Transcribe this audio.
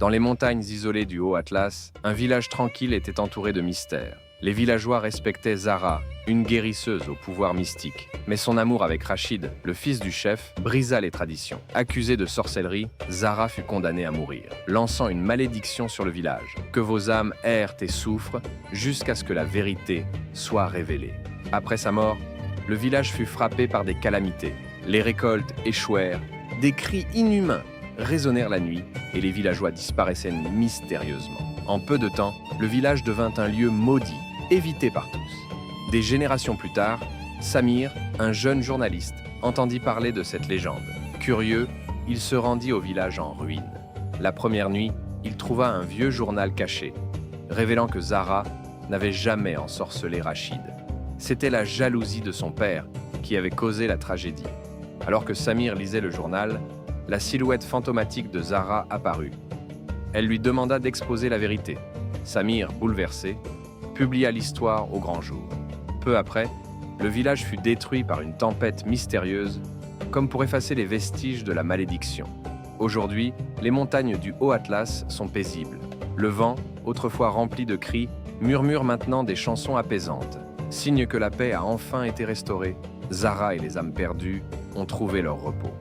Dans les montagnes isolées du Haut Atlas, un village tranquille était entouré de mystères. Les villageois respectaient Zara, une guérisseuse au pouvoir mystique. Mais son amour avec Rachid, le fils du chef, brisa les traditions. Accusée de sorcellerie, Zara fut condamnée à mourir, lançant une malédiction sur le village. Que vos âmes errent et souffrent jusqu'à ce que la vérité soit révélée. Après sa mort, le village fut frappé par des calamités. Les récoltes échouèrent, des cris inhumains résonnèrent la nuit et les villageois disparaissaient mystérieusement. En peu de temps, le village devint un lieu maudit, évité par tous. Des générations plus tard, Samir, un jeune journaliste, entendit parler de cette légende. Curieux, il se rendit au village en ruine. La première nuit, il trouva un vieux journal caché, révélant que Zara n'avait jamais ensorcelé Rachid. C'était la jalousie de son père qui avait causé la tragédie. Alors que Samir lisait le journal, la silhouette fantomatique de Zara apparut. Elle lui demanda d'exposer la vérité. Samir, bouleversé, publia l'histoire au grand jour. Peu après, le village fut détruit par une tempête mystérieuse, comme pour effacer les vestiges de la malédiction. Aujourd'hui, les montagnes du Haut Atlas sont paisibles. Le vent, autrefois rempli de cris, murmure maintenant des chansons apaisantes. Signe que la paix a enfin été restaurée, Zara et les âmes perdues ont trouvé leur repos.